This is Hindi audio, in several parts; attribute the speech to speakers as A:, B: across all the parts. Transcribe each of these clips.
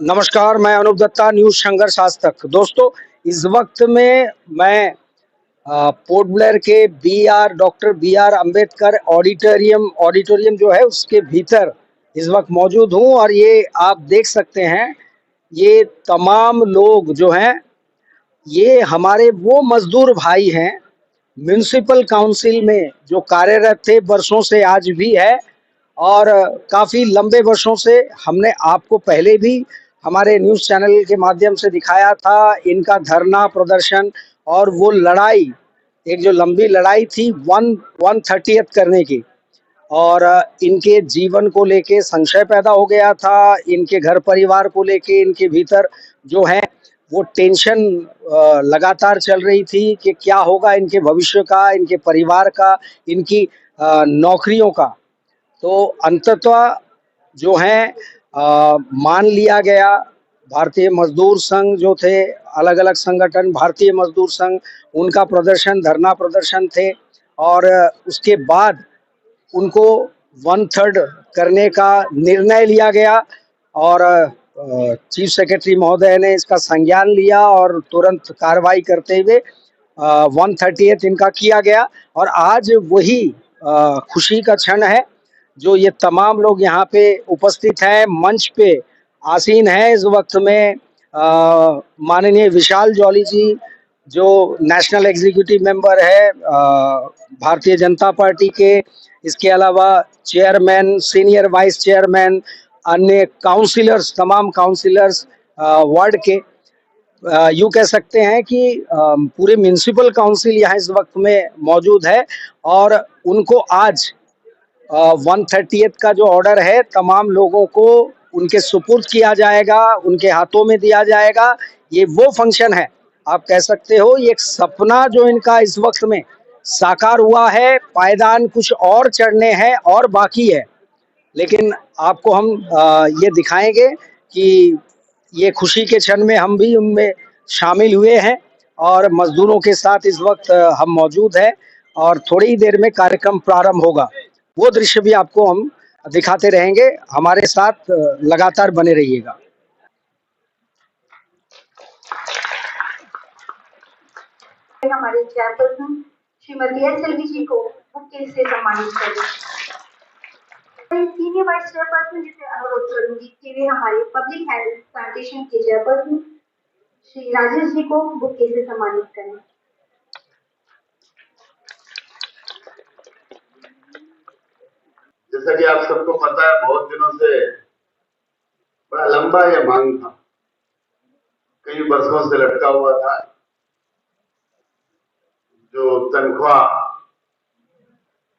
A: नमस्कार, मैं अनूप दत्ता, न्यूज़ संघर्ष आज तक। दोस्तों, इस वक्त में मैं पोर्ट ब्लेयर के doctor B R Ambedkar auditorium जो है उसके भीतर इस वक्त मौजूद हूँ और ये आप देख सकते हैं, ये तमाम लोग जो हैं, ये हमारे वो मजदूर भाई हैं म्युनिसिपल काउंसिल में जो कार्यरत थे वर्षों से, आज भी है और काफ़ी लंबे वर्षों से। हमने आपको पहले भी हमारे न्यूज़ चैनल के माध्यम से दिखाया था इनका धरना प्रदर्शन और वो लड़ाई, एक जो लंबी लड़ाई थी 130th करने की, और इनके जीवन को लेके संशय पैदा हो गया था, इनके घर परिवार को लेके इनके भीतर जो है वो टेंशन लगातार चल रही थी कि क्या होगा इनके भविष्य का, इनके परिवार का, इनकी नौकरियों का। तो अंततः जो है मान लिया गया। भारतीय मजदूर संघ जो थे, अलग अलग संगठन, भारतीय मजदूर संघ, उनका प्रदर्शन, धरना प्रदर्शन थे और उसके बाद उनको 1/3 करने का निर्णय लिया गया और चीफ सेक्रेटरी महोदय ने इसका संज्ञान लिया और तुरंत कार्रवाई करते हुए 130th इनका किया गया। और आज वही खुशी का क्षण है जो ये तमाम लोग यहाँ पे उपस्थित हैं, मंच पे आसीन हैं इस वक्त में। माननीय विशाल जॉली जी जो नेशनल एग्जीक्यूटिव मेंबर है भारतीय जनता पार्टी के, इसके अलावा चेयरमैन, सीनियर वाइस चेयरमैन, अन्य काउंसिलर्स, तमाम काउंसिलर्स वार्ड के, यूँ कह सकते हैं कि पूरे म्युनिसिपल काउंसिल यहाँ इस वक्त में मौजूद है और उनको आज 130th का जो ऑर्डर है तमाम लोगों को उनके सुपुर्द किया जाएगा, उनके हाथों में दिया जाएगा। ये वो फंक्शन है, आप कह सकते हो ये एक सपना जो इनका इस वक्त में साकार हुआ है। पायदान कुछ और चढ़ने हैं और बाकी है, लेकिन आपको हम ये दिखाएंगे कि ये खुशी के क्षण में हम भी उनमें शामिल हुए हैं और मजदूरों के साथ इस वक्त हम मौजूद हैं और थोड़ी ही देर में कार्यक्रम प्रारंभ होगा। वो दृश्य भी आपको हम दिखाते रहेंगे, हमारे साथ लगातार बने रहिएगा।
B: हमारे चेयरपर्सन श्रीमती एस जी को बुके से सम्मानित करें। सीनियर वाइस चेयरपर्सन जिसे अनुरोध करूंगी कि वे हमारे पब्लिक हेल्थ सैनिटेशन के चेयरपर्सन श्री राजेश जी को बुके से सम्मानित करें।
C: जैसा कि आप सबको पता है, बहुत दिनों से बड़ा लंबा यह मांग था, कई वर्षों से लटका हुआ था। जो तनख्वाह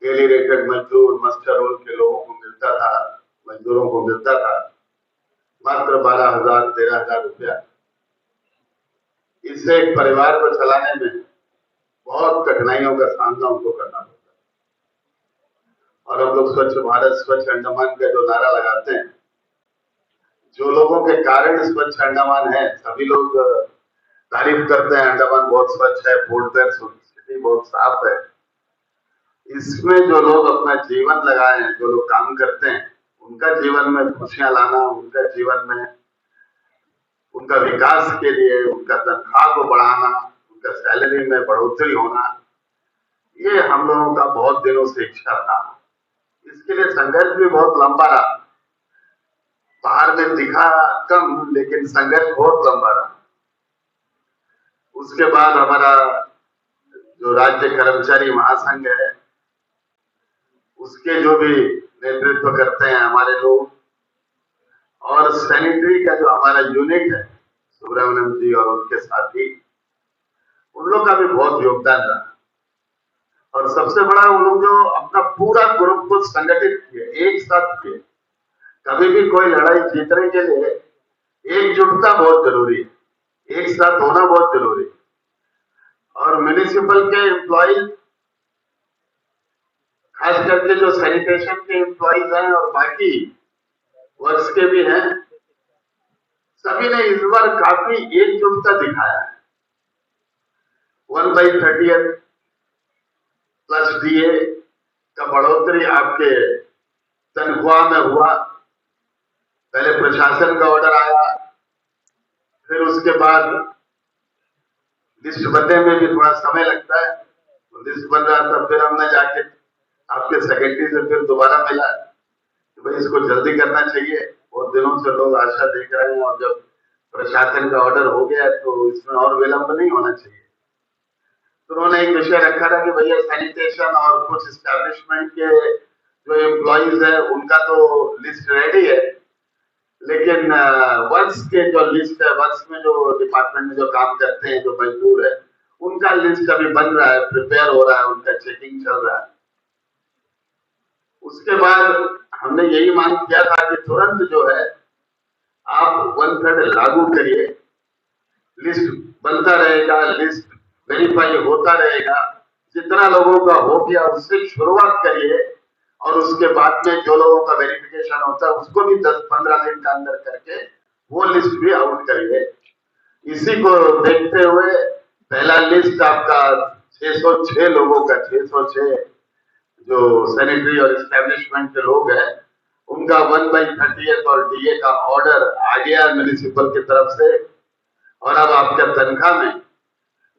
C: डेली रेटेड मजदूर, मस्टर रोल के लोगों को मिलता था, मजदूरों को मिलता था मात्र 12,000 13,000 रुपया। इससे एक परिवार को चलाने में बहुत कठिनाइयों का सामना उनको करना पड़ता है। और हम लोग स्वच्छ भारत, स्वच्छ अंडमान का जो नारा लगाते हैं, जो लोगों के कारण स्वच्छ अंडमान है, सभी लोग तारीफ करते हैं, अंडमान बहुत स्वच्छ है, पोर्ट ब्लेयर सिटी बहुत साफ है। इसमें जो लोग अपना जीवन लगाए हैं, जो लोग काम करते हैं, उनका जीवन में खुशियां लाना, उनका जीवन में उनका विकास के लिए उनका तनख्वाह को बढ़ाना, उनका सैलरी में बढ़ोतरी होना, ये हम लोगों का बहुत दिनों से इच्छा था। इसके लिए संघर्ष भी बहुत लंबा रहा, बाहर में दिखा कम, लेकिन संघर्ष बहुत लंबा रहा। उसके बाद हमारा जो राज्य कर्मचारी महासंघ है, उसके जो भी नेतृत्व करते हैं हमारे लोग, और सैनिटरी का जो हमारा यूनिट है, सुब्रमण्यम जी और उनके साथी, उन लोग का भी बहुत योगदान रहा। और सबसे बड़ा, उन लोग जो अपना पूरा ग्रुप को संगठित किए, एक साथ किए। कभी भी कोई लड़ाई जीतने के लिए एकजुटता बहुत जरूरी है, एक साथ होना बहुत जरूरी है। और म्युनिसिपल के एम्प्लॉइज, खास करके जो सैनिटेशन के एम्प्लॉइज हैं और बाकी वर्क्स के भी हैं, सभी ने इस बार काफी एकजुटता दिखाया है। 1/30 प्लस डीए का बढ़ोतरी आपके तनख्वाह में हुआ। पहले प्रशासन का ऑर्डर आया, फिर उसके बाद लिस्ट बनने में भी थोड़ा समय लगता है। तो लिस्ट बन रहा था, फिर हमने जाके आपके सेक्रेटरी से फिर दोबारा मिला कि भाई इसको जल्दी करना चाहिए, बहुत दिनों से लोग आशा देख रहे हैं, और जब प्रशासन का ऑर्डर हो गया तो इसमें और विलंब नहीं होना चाहिए। तो उन्होंने एक विषय रखा था कि भैया सैनिटेशन और कुछ स्टैब्लिशमेंट के जो एम्प्लॉइज है उनका तो लिस्ट रेडी है, लेकिन वर्क्स के जो लिस्ट है, वर्क्स में जो डिपार्टमेंट में जो काम करते हैं, जो मजदूर है, उनका लिस्ट अभी बन रहा है, प्रिपेयर हो रहा है, उनका चेकिंग चल रहा है। उसके बाद हमने यही मांग किया था कि तुरंत जो है आप 1/3 लागू करिए, लिस्ट बनता रहेगा, लिस्ट वेरीफाई होता रहेगा, जितना लोगों का हो गया उससे शुरुआत करिए, और उसके बाद में जो लोगों का वेरिफिकेशन होता है उसको भी 10-15 दिन का अंदर करके वो लिस्ट भी आउट करिए। इसी को देखते हुए पहला लिस्ट आपका 606 लोगों का, 606 जो सैनिटरी और एस्टेब्लिशमेंट के लोग हैं उनका 1/30 और डीए का ऑर्डर आ गया म्युनिसिपल की तरफ से, और अब आपके तनख्वाह में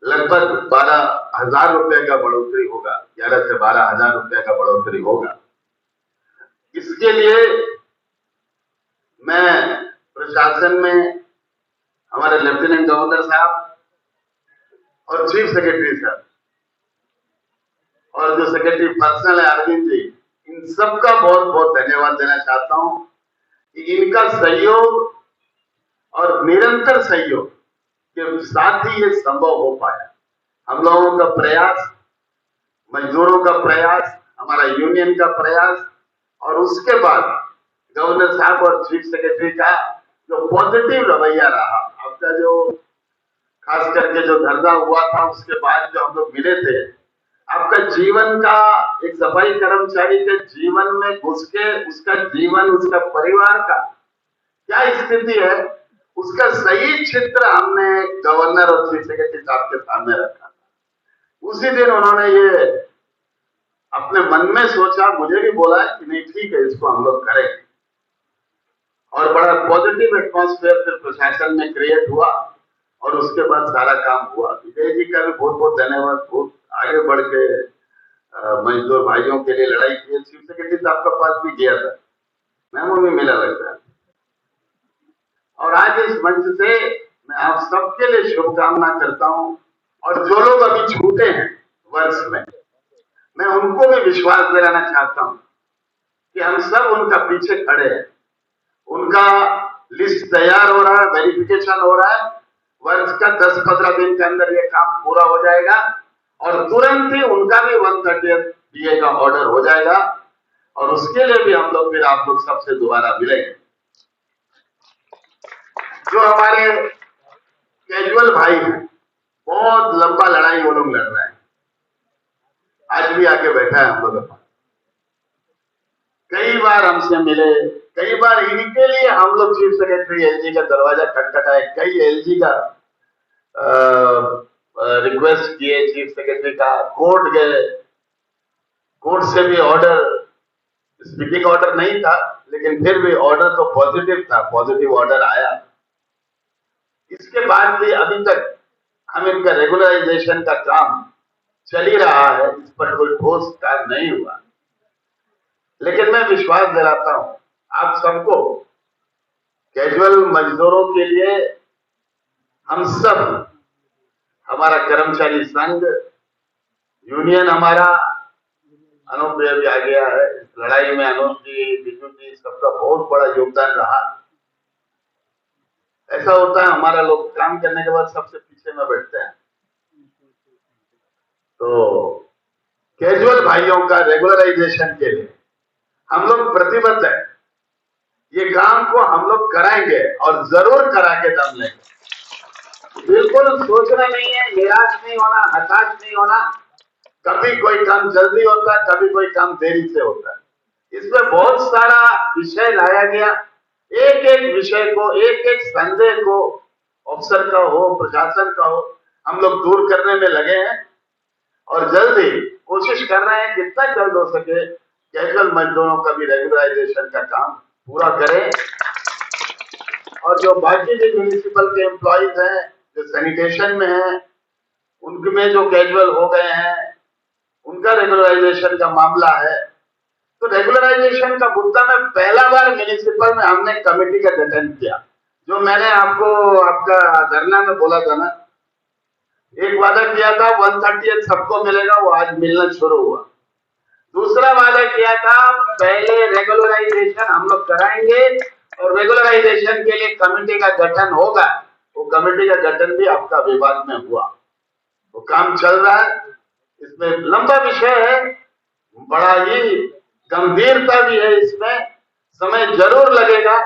C: लगभग 12,000 रुपए का बढ़ोतरी होगा, 11 से 12,000 रुपए का बढ़ोतरी होगा। इसके लिए मैं प्रशासन में हमारे लेफ्टिनेंट गवर्नर साहब और चीफ सेक्रेटरी साहब और जो सेक्रेटरी पर्सनल है अरविंद जी, इन सबका बहुत बहुत धन्यवाद देना चाहता हूं कि इनका सहयोग और निरंतर सहयोग के साथ ही ये संभव हो पाया। हम लोगों का प्रयास, मजदूरों का प्रयास, हमारा यूनियन का प्रयास, और उसके बाद गवर्नर साहब और चीफ सेक्रेटरी का जो पॉजिटिव रवैया रहा, आपका जो खास करके जो धरना हुआ था उसके बाद जो हम लोग मिले थे, आपका जीवन का एक सफाई कर्मचारी के जीवन में घुस के उसका जीवन, उसका परिवार का क्या स्थिति है, उसका सही चित्र हमने गवर्नर और चीफ सेक्रेटरी साहब के सामने रखा। उसी दिन उन्होंने ये अपने मन में सोचा, मुझे भी बोला कि नहीं ठीक है, इसको हम लोग करें, और बड़ा पॉजिटिव एटमॉस्फेयर फिर प्रशासन में क्रिएट हुआ, और उसके बाद सारा काम हुआ। विजय जी का भी बहुत बहुत धन्यवाद, बहुत आगे बढ़ के मजदूर भाइयों के लिए लड़ाई की। चीफ सेक्रेटरी साहब का पास भी गया था, मैमो भी मिला लगता है। और आज इस मंच से मैं आप सबके लिए शुभकामना करता हूं, और जो लोग अभी छूटे हैं वर्ष में, मैं उनको भी विश्वास दिलाना चाहता हूं कि हम सब उनका पीछे खड़े हैं। उनका लिस्ट तैयार हो रहा है, वेरिफिकेशन हो रहा है, वर्ष का 10-15 दिन के अंदर ये काम पूरा हो जाएगा, और तुरंत ही उनका भी 1/30 डीए का ऑर्डर हो जाएगा, और उसके लिए भी हम लोग फिर आप लोग सबसे दोबारा मिलेंगे। जो हमारे कैजुअल भाई हैं, बहुत लंबा लड़ाई वो लोग लड़ रहे हैं, आज भी आके बैठा है हम लोग के पास, कई बार हमसे मिले, कई बार इनके लिए हम लोग चीफ सेक्रेटरी एलजी का दरवाजा खटखटाए, कई एलजी का रिक्वेस्ट किए, चीफ सेक्रेटरी का कोर्ट गए, कोर्ट से भी ऑर्डर, स्पीकिंग ऑर्डर नहीं था लेकिन फिर भी ऑर्डर तो पॉजिटिव था, पॉजिटिव ऑर्डर आया। इसके बाद भी अभी तक हम इनका रेगुलराइजेशन का काम चल ही रहा है, इस पर कोई ठोस कार्य नहीं हुआ, लेकिन मैं विश्वास दिलाता हूं आप सबको, कैजुअल मजदूरों के लिए हम सब, हमारा कर्मचारी संघ, यूनियन हमारा, अनूप भैया भी आ गया है इस लड़ाई में, अनूप जी, बिजू जी, सबका बहुत बड़ा योगदान रहा। ऐसा होता है हमारा लोग काम करने के बाद सबसे पीछे में बैठते हैं, तो कैजुअल भाइयों का रेगुलराइजेशन के लिए हम लोग प्रतिबद्ध हैं, ये काम को हम लोग कराएंगे और जरूर करा के दम लेंगे। बिल्कुल सोचना नहीं है, निराश नहीं होना, हताश नहीं होना। कभी कोई काम जल्दी होता है, कभी कोई काम देरी से होता है। इसमें बहुत सारा विषय लाया गया, एक एक विषय को, एक एक संदेह को, अफसर का हो, प्रशासन का हो, हम लोग दूर करने में लगे हैं, और जल्दी कोशिश कर रहे हैं जितना जल्द हो सके कैजुअल मजदूरों का भी रेगुलराइजेशन का काम पूरा करें। और जो बाकी भी म्यूनिसिपल के एम्प्लॉइज हैं जो सैनिटेशन में हैं, उनमें जो कैजुअल हो गए हैं, उनका रेगुलराइजेशन का मामला है। तो रेगुलराइजेशन का मुद्दा में पहला बार म्यूनिसिपल में हमने कमेटी का गठन किया। जो मैंने आपको आपका धरना में बोला था ना, एक वादा किया था 130 सबको मिलेगा, वो आज मिलना शुरू हुआ। दूसरा वादा किया था पहले रेगुलराइजेशन हम लोग कराएंगे और रेगुलराइजेशन के लिए कमेटी का गठन होगा। वो कमेटी का गठन भी आपका विभाग में हुआ, वो काम चल रहा है। इसमें लंबा विषय है, बड़ा ही गंभीरता भी है, इसमें समय जरूर लगेगा।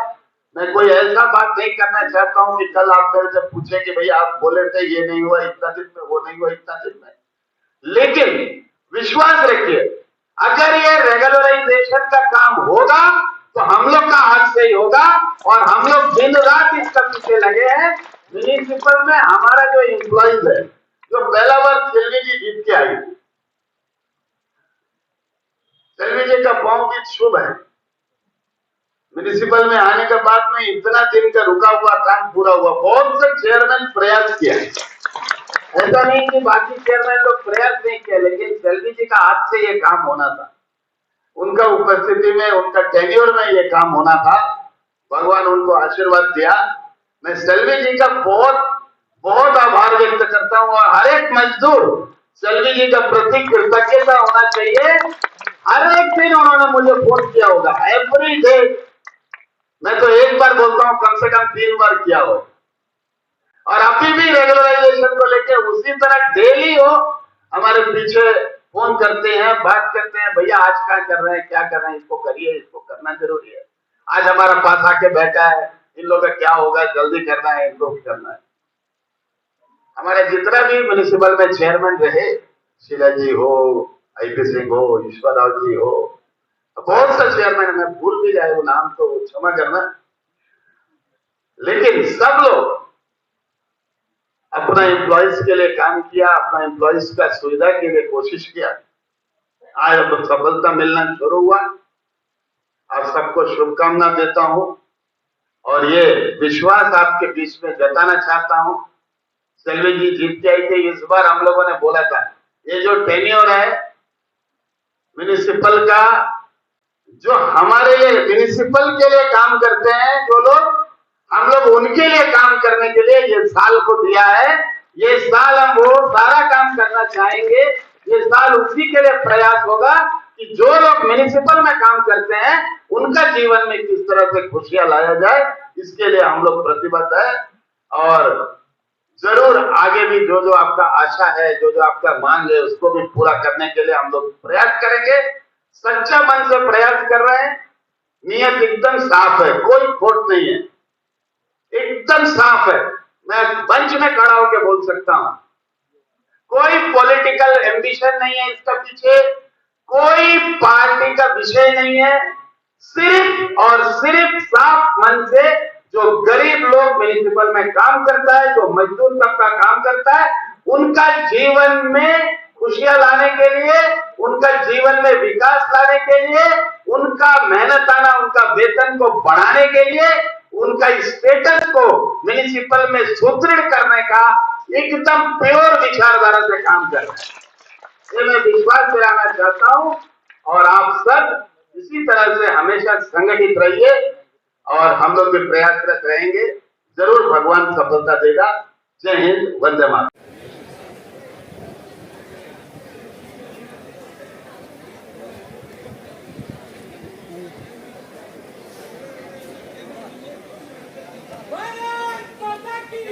C: मैं कोई ऐसा बात नहीं करना चाहता हूं कि कल आप मेरे से पूछे कि भैया आप बोले थे ये नहीं हुआ इतना दिन में, वो नहीं हुआ इतना दिन में। लेकिन विश्वास रखिए, अगर ये रेगुलराइजेशन का काम होगा तो हम लोग का हाथ से ही होगा और हम लोग दिन रात इसका पीछे लगे हैं। म्यूनिसिपल में हमारा जो एम्प्लॉइज है, जो पहला बार सेल्वी जी जीत के आई, सेल्वी जी का पांव भी शुभ है। म्यूनिसिपल में आने के बाद में इतना दिन का रुका हुआ काम पूरा हुआ। बहुत से चेयरमैन प्रयास किया, ऐसा नहीं कि बाकी चेयरमैन लोग प्रयास नहीं किया, लेकिन सेल्वी जी का हाथ से ये काम होना था, उनका उपस्थिति में, उनका टेन्योर में ये काम होना था। भगवान उनको आशीर्वाद दिया। मैं सेल्वी जी का बहुत बहुत आभार व्यक्त करता हूँ और हर एक मजदूर सेल्वी जी का प्रति कृतज्ञता होना चाहिए। हर एक दिन उन्होंने मुझे फोन किया होगा, एवरी डे। मैं तो एक बार बोलता हूँ, कम से कम 3 बार किया हो। और अभी भी रेगुलराइजेशन को लेकर उसी तरह डेली हो हमारे पीछे फोन करते हैं, बात करते हैं, भैया आज क्या कर रहे हैं, क्या कर रहे हैं, इसको करिए, इसको करना जरूरी है। आज हमारा पास आके बैठा है, इन लोगों का क्या होगा, जल्दी करना है, इनको भी करना है। हमारे जितना भी म्यूनिसिपल में चेयरमैन रहे, शीला जी हो, आईपी सिंह हो, ईश्वरराव जी हो, बहुत सा चेयरमैन, मैं भूल भी जाए वो नाम तो क्षमा करना, लेकिन सब लोग अपना एम्प्लॉइज के लिए काम किया, अपना एम्प्लॉइज का सुविधा के लिए कोशिश किया। आज अब सफलता मिलना शुरू हुआ। आप सबको शुभकामना देता हूं और ये विश्वास आपके बीच में जताना चाहता हूं। सेल्वी जी जीत के आई थे, इस बार हम लोगों ने बोला था ये जो टेन्योर है म्यूनिसिपल का, जो हमारे लिए म्यूनिसिपल के लिए काम करते हैं जो लोग, हम लोग उनके लिए काम करने के लिए ये साल को दिया है। ये साल हम वो सारा काम करना चाहेंगे। ये साल उसी के लिए प्रयास होगा कि जो लोग म्यूनिसिपल में काम करते हैं उनका जीवन में किस तरह से खुशियां लाया जाए, इसके लिए हम लोग प्रतिबद्ध है। और जरूर आगे भी जो जो आपका आशा है, जो जो आपका मांग है, उसको भी पूरा करने के लिए हम लोग प्रयास करेंगे। सच्चा मन से प्रयास कर रहे हैं, नियत एकदम साफ है, कोई खोट नहीं है, एकदम साफ है। मैं मंच में खड़ा होकर बोल सकता हूं, कोई पॉलिटिकल एम्बिशन नहीं है इसका पीछे, कोई पार्टी का विषय नहीं है। सिर्फ और सिर्फ साफ मन से जो गरीब लोग म्यूनिसिपल में काम करता है, जो मजदूर तबका काम करता है, उनका जीवन में खुशियां लाने के लिए, उनका जीवन में विकास लाने के लिए, उनका मेहनताना उनका वेतन को बढ़ाने के लिए, उनका स्टेटस को म्यूनिसिपल में सुदृढ़ करने का एकदम प्योर विचारधारा से काम कर रहे हैं। ये मैं विश्वास दिलाना चाहता हूं और आप सब इसी तरह से हमेशा संगठित रहिए और हम लोग भी प्रयासरत रहेंगे। जरूर भगवान सफलता देगा। जय हिंद, वंदे मातरम।
D: भारत माता की